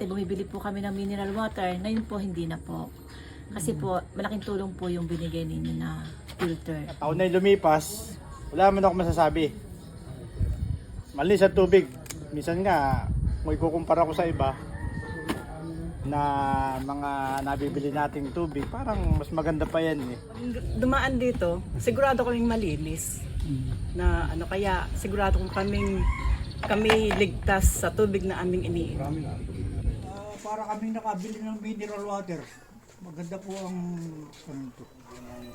dati bumibili po kami ng mineral water, ngayon po hindi na po. Kasi po, malaking tulong po yung binigay ninyo na filter. Taon na lumipas, wala man ako masasabi. Malinis ang tubig. Minsan nga, kung ikukumpara ko sa iba, na mga nabibili nating tubig, parang mas maganda pa yan eh. Dumaan dito, sigurado kaming malinis. Na ano kaya, sigurado kami ligtas sa tubig na aming iniinom. Para kaming nakabili ng mineral water. Maganda po ang to.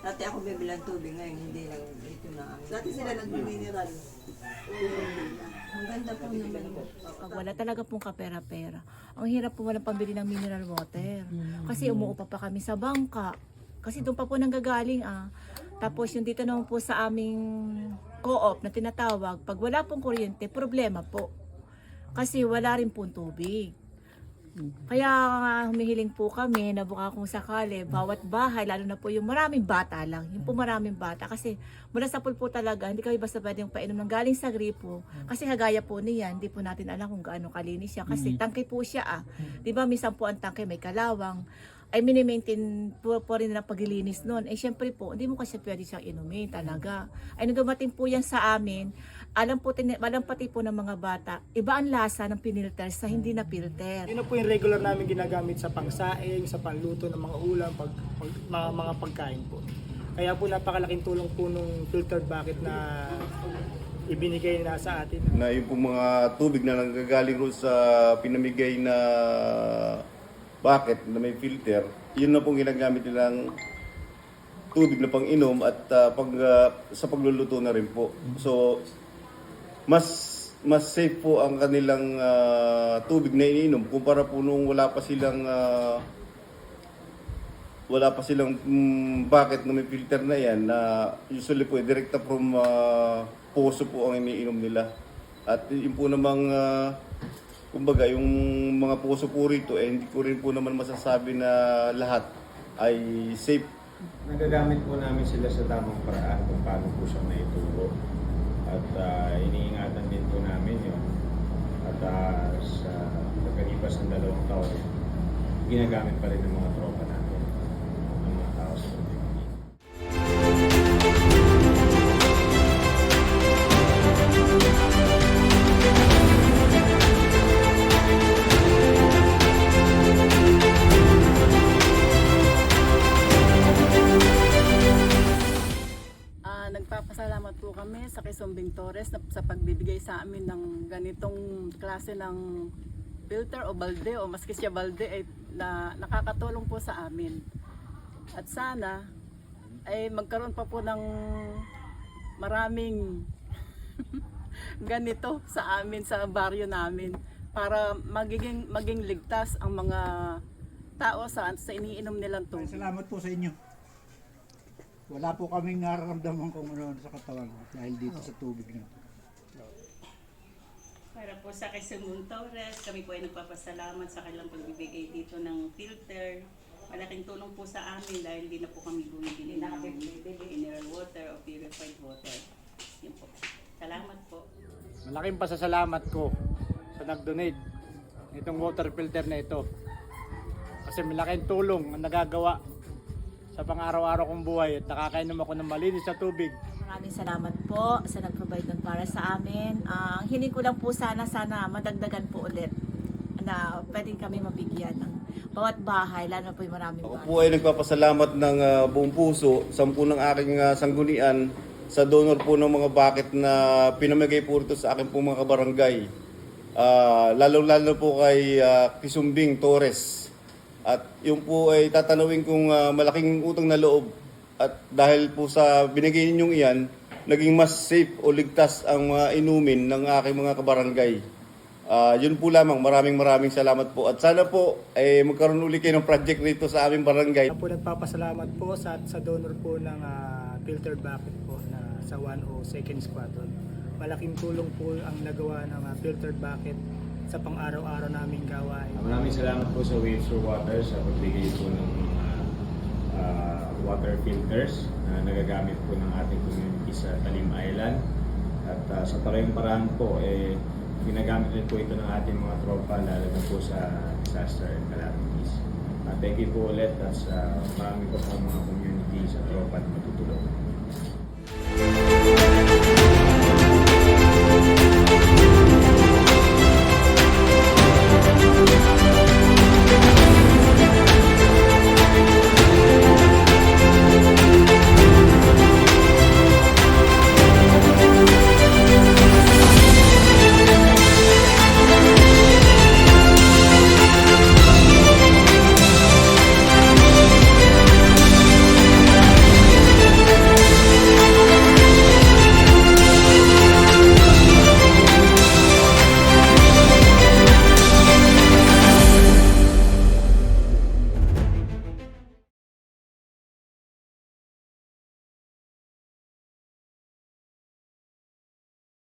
Dati ako bibilang tubig ngayon, hindi lang ito na amin. Dati sila nag-mineral. Ang ganda po naman po. Pag wala talaga pong kapera-pera, ang hirap po walang pambili ng mineral water. Kasi umuupa pa kami sa bangka. Kasi doon pa po nanggagaling Tapos yung dito naman po sa aming co-op na tinatawag, pag wala pong kuryente, problema po. Kasi wala rin pong tubig. Kaya humihiling po kami na baka kung sakali, bawat bahay, lalo na po yung maraming bata lang, yung po maraming bata. Kasi mula sa pool po talaga, hindi kami basta pwedeng painom ng galing sa gripo. Kasi kagaya po niya, hindi po natin alam kung gaano kalinis siya. Kasi tangke po siya Di ba minsan po ang tangke may kalawang. Ay mini-maintain po rin ng paglilinis noon. Eh syempre po, hindi mo kasi pwede siyang inumin talaga. Ay nung dumating po yan sa amin, alam pati po ng mga bata, iba ang lasa ng pinilter sa hindi na filter. Yun na po yung regular namin ginagamit sa pangsaing, sa panluto ng mga ulam, mga pagkain po. Kaya po napakalaking tulong po nung filtered bucket na ibinigay na sa atin. Na yung po mga tubig na nanggagaling ro sa pinamigay na bucket na may filter, yun na pong ginagamit nilang tubig na pang-inom at sa pagluluto na rin po. So, mas safe po ang kanilang tubig na iniinom kumpara po nung wala pa silang bucket na may filter na yan na usually po direkta from poso po ang iniinom nila. At yun po namang kumbaga yung mga puso po rito hindi ko rin po naman masasabi na lahat ay safe. Nagagamit po namin sila sa tamang paraan kung paano po siya naituro. At iniingatan din po namin yun. At sa pagkalipas ng 2 taon, ginagamit pa rin ng mga tropa natin, ng mga tao sa probinsya. Nagpapasalamat po kami sa Kisumbing Torres sa pagbibigay sa amin ng ganitong klase ng filter o balde o maski siya balde ay nakakatulong po sa amin. At sana ay magkaroon pa po ng maraming ganito sa amin, sa baryo namin para maging ligtas ang mga tao sa iniinom nilang tubig. Salamat po sa inyo. Wala po kaming nararamdaman kung ano sa katawan dahil dito sa tubig na ito. Para po sa Kisumbing Torres, kami po ay nagpapasalamat sa kanilang pagbibigay dito ng filter. Malaking tulong po sa amin dahil hindi na po kami bumibili ng mineral water o purified water. Yun po. Salamat po. Malaking pasasalamat ko sa nag-donate nitong water filter na ito. Kasi malaking tulong ang nagagawa sa pang-araw-araw kong buhay at nakakainom ako ng malinis na tubig. Maraming salamat po sa nag-provide nun para sa amin. Ang hiling ko lang po sana madagdagan po ulit na pwedeng kami mabigyan ng bawat bahay, lalo na po yung maraming Ako bahay. po ay nagpapasalamat ng buong puso sa ng aking sanggunian sa donor po ng mga bucket na pinamigay po rito sa akin po mga kabarangay. Lalo-lalo po kay Kisumbing Torres. At yung po ay tatanawin kong malaking utang na loob. At dahil po sa binigay ninyong iyan, naging mas safe o ligtas ang mga inumin ng aking mga kabarangay. Yun po lamang, maraming salamat po. At sana po ay magkaroon ulit kayo ng project rito sa aming barangay. Ako po nagpapasalamat po sa donor po ng filtered bucket po na sa 102nd Squadron. Malaking tulong po ang nagawa ng filtered bucket sa pang-araw-araw naming gawain. Maraming salamat po sa Waves for Water sa pagbigay po ng water filters na nagagamit po ng ating community sa Talim Island. At sa parehong paraan po, ginagamit rin po ito ng ating mga tropa, lalo na po sa disaster and calamities. Thank you po ulit at marami pa po mga community sa tropa na matutulungan.